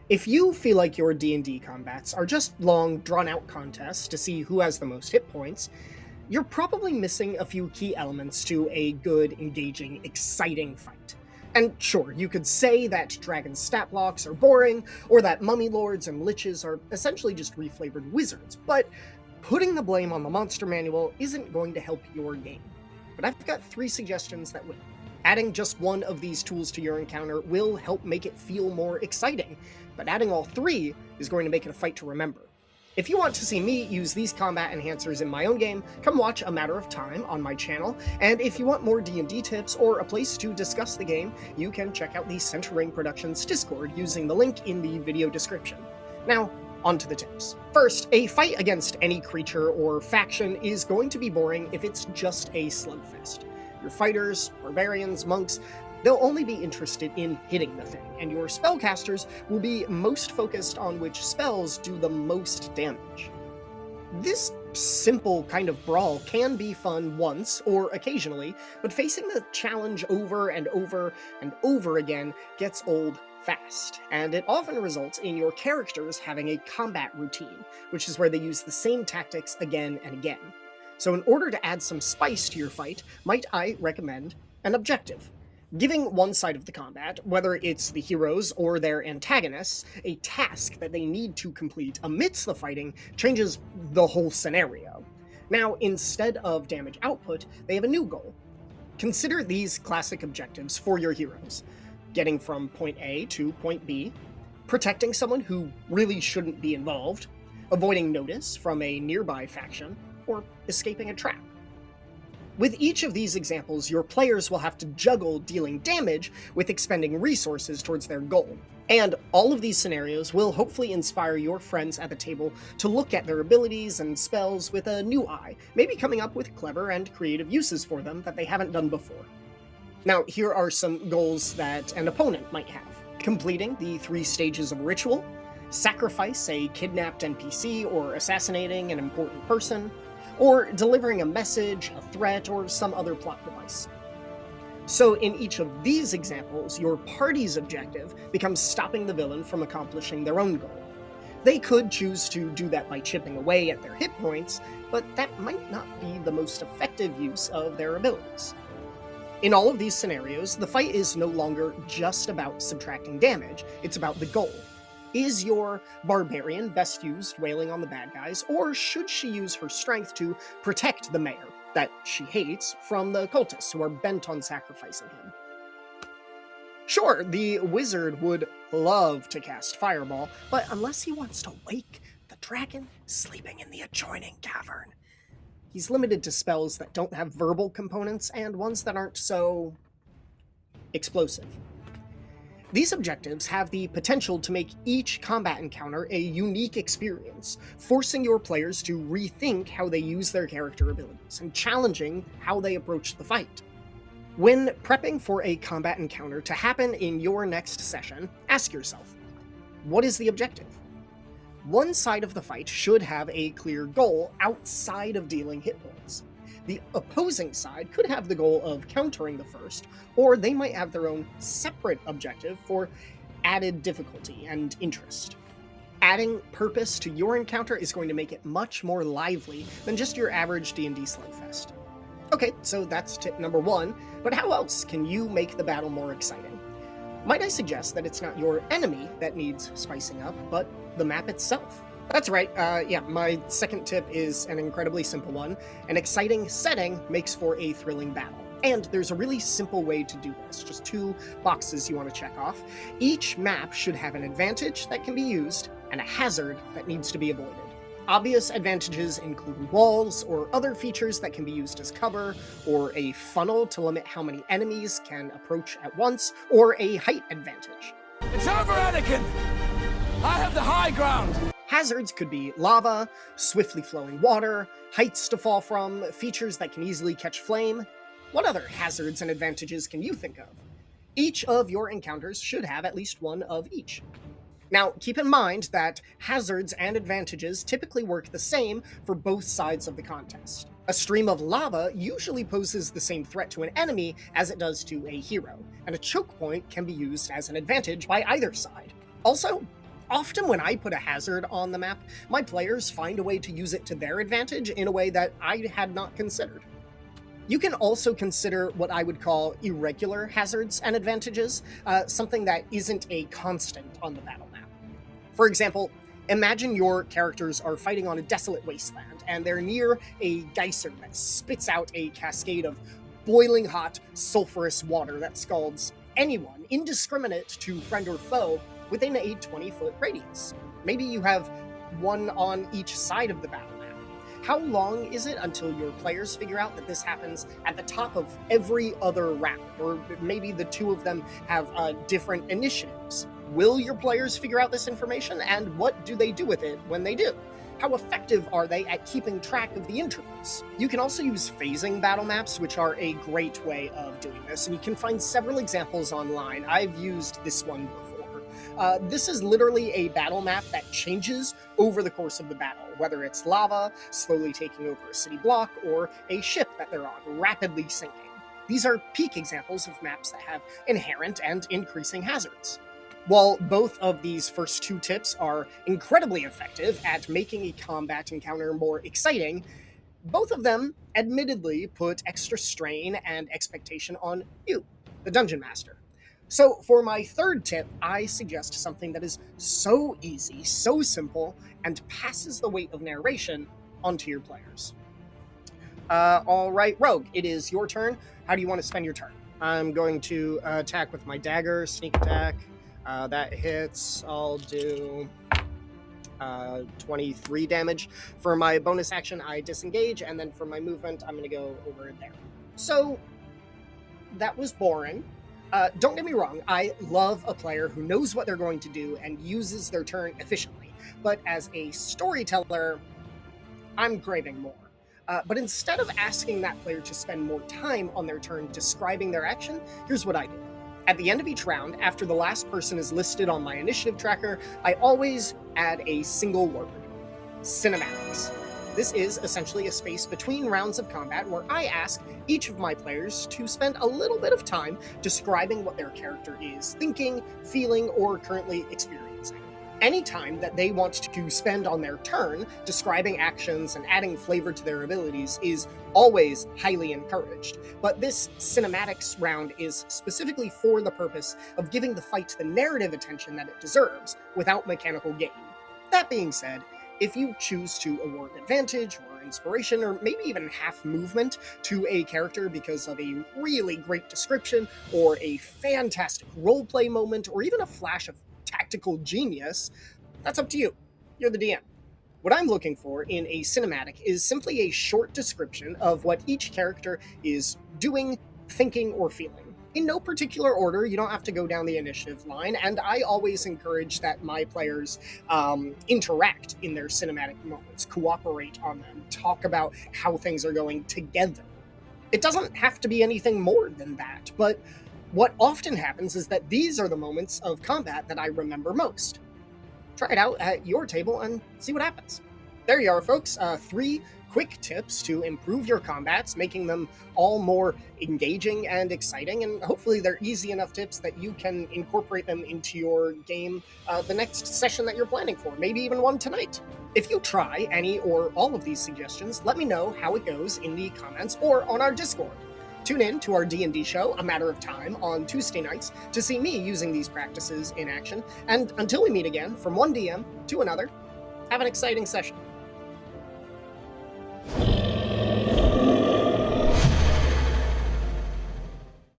If you feel like your D&D combats are just long, drawn-out contests to see who has the most hit points, you're probably missing a few key elements to a good, engaging, exciting fight. And sure, you could say that dragon stat blocks are boring, or that mummy lords and liches are essentially just reflavored wizards, but putting the blame on the monster manual isn't going to help your game. But I've got 3 suggestions that will. Adding just one of these tools to your encounter will help make it feel more exciting, but adding all 3 is going to make it a fight to remember. If you want to see me use these combat enhancers in my own game, come watch A Matter of Time on my channel, and if you want more D&D tips or a place to discuss the game, you can check out the Centering Productions Discord using the link in the video description. Now, on to the tips. First, a fight against any creature or faction is going to be boring if it's just a slugfest. Your fighters, barbarians, monks, they'll only be interested in hitting the thing, and your spellcasters will be most focused on which spells do the most damage. This simple kind of brawl can be fun once or occasionally, but facing the challenge over and over and over again gets old fast, and it often results in your characters having a combat routine, which is where they use the same tactics again and again. So in order to add some spice to your fight, might I recommend an objective. Giving one side of the combat, whether it's the heroes or their antagonists, a task that they need to complete amidst the fighting changes the whole scenario. Now, instead of damage output, they have a new goal. Consider these classic objectives for your heroes. Getting from point A to point B, protecting someone who really shouldn't be involved, avoiding notice from a nearby faction, or escaping a trap. With each of these examples, your players will have to juggle dealing damage with expending resources towards their goal. And all of these scenarios will hopefully inspire your friends at the table to look at their abilities and spells with a new eye, maybe coming up with clever and creative uses for them that they haven't done before. Now, here are some goals that an opponent might have. Completing the 3 stages of ritual, sacrifice a kidnapped NPC or assassinating an important person, or delivering a message, a threat, or some other plot device. So in each of these examples, your party's objective becomes stopping the villain from accomplishing their own goal. They could choose to do that by chipping away at their hit points, but that might not be the most effective use of their abilities. In all of these scenarios, the fight is no longer just about subtracting damage, it's about the goal. Is your barbarian best used wailing on the bad guys, or should she use her strength to protect the mayor, that she hates, from the cultists who are bent on sacrificing him? Sure, the wizard would love to cast Fireball, but unless he wants to wake the dragon sleeping in the adjoining cavern, he's limited to spells that don't have verbal components and ones that aren't so explosive. These objectives have the potential to make each combat encounter a unique experience, forcing your players to rethink how they use their character abilities and challenging how they approach the fight. When prepping for a combat encounter to happen in your next session, ask yourself, what is the objective? One side of the fight should have a clear goal outside of dealing hit points. The opposing side could have the goal of countering the first, or they might have their own separate objective for added difficulty and interest. Adding purpose to your encounter is going to make it much more lively than just your average D&D slugfest. Okay, so that's tip number 1, but how else can you make the battle more exciting? Might I suggest that it's not your enemy that needs spicing up, but the map itself? That's right, my second tip is an incredibly simple one. An exciting setting makes for a thrilling battle. And there's a really simple way to do this, just 2 boxes you want to check off. Each map should have an advantage that can be used, and a hazard that needs to be avoided. Obvious advantages include walls or other features that can be used as cover, or a funnel to limit how many enemies can approach at once, or a height advantage. It's over, Anakin! I have the high ground! Hazards could be lava, swiftly flowing water, heights to fall from, features that can easily catch flame. What other hazards and advantages can you think of? Each of your encounters should have at least one of each. Now, keep in mind that hazards and advantages typically work the same for both sides of the contest. A stream of lava usually poses the same threat to an enemy as it does to a hero, and a choke point can be used as an advantage by either side. Also, Often when I put a hazard on the map, my players find a way to use it to their advantage in a way that I had not considered. You can also consider what I would call irregular hazards and advantages, something that isn't a constant on the battle map. For example, imagine your characters are fighting on a desolate wasteland and they're near a geyser that spits out a cascade of boiling hot, sulfurous water that scalds anyone, indiscriminate to friend or foe, within a 20-foot radius. Maybe you have one on each side of the battle map. How long is it until your players figure out that this happens at the top of every other round? Or maybe the two of them have different initiatives. Will your players figure out this information, and what do they do with it when they do? How effective are they at keeping track of the intervals? You can also use phasing battle maps, which are a great way of doing this, and you can find several examples online. I've used this one before. This is literally a battle map that changes over the course of the battle, whether it's lava slowly taking over a city block or a ship that they're on rapidly sinking. These are peak examples of maps that have inherent and increasing hazards. While both of these first two tips are incredibly effective at making a combat encounter more exciting, both of them admittedly put extra strain and expectation on you, the Dungeon Master. So for my third tip, I suggest something that is so easy, so simple, and passes the weight of narration onto your players. All right, Rogue, it is your turn. How do you want to spend your turn? I'm going to attack with my dagger, sneak attack. That hits. I'll do 23 damage. For my bonus action, I disengage, and then for my movement, I'm going to go over there. So that was boring. Don't get me wrong, I love a player who knows what they're going to do and uses their turn efficiently. But as a storyteller, I'm craving more. But instead of asking that player to spend more time on their turn describing their action, here's what I do. At the end of each round, after the last person is listed on my initiative tracker, I always add a single word: cinematics. This is essentially a space between rounds of combat where I ask each of my players to spend a little bit of time describing what their character is thinking, feeling, or currently experiencing. Any time that they want to spend on their turn describing actions and adding flavor to their abilities is always highly encouraged. But this cinematics round is specifically for the purpose of giving the fight the narrative attention that it deserves without mechanical gain. That being said, if you choose to award advantage or inspiration or maybe even half movement to a character because of a really great description or a fantastic roleplay moment or even a flash of tactical genius, that's up to you. You're the DM. What I'm looking for in a cinematic is simply a short description of what each character is doing, thinking, or feeling. In no particular order, you don't have to go down the initiative line, and I always encourage that my players interact in their cinematic moments, cooperate on them, talk about how things are going together. It doesn't have to be anything more than that, but what often happens is that these are the moments of combat that I remember most. Try it out at your table and see what happens. There you are, folks. 3 quick tips to improve your combats, making them all more engaging and exciting, and hopefully they're easy enough tips that you can incorporate them into your game the next session that you're planning for, maybe even one tonight. If you try any or all of these suggestions, let me know how it goes in the comments or on our Discord. Tune in to our D&D show, A Matter of Time, on Tuesday nights to see me using these practices in action, and until we meet again, from one DM to another, have an exciting session.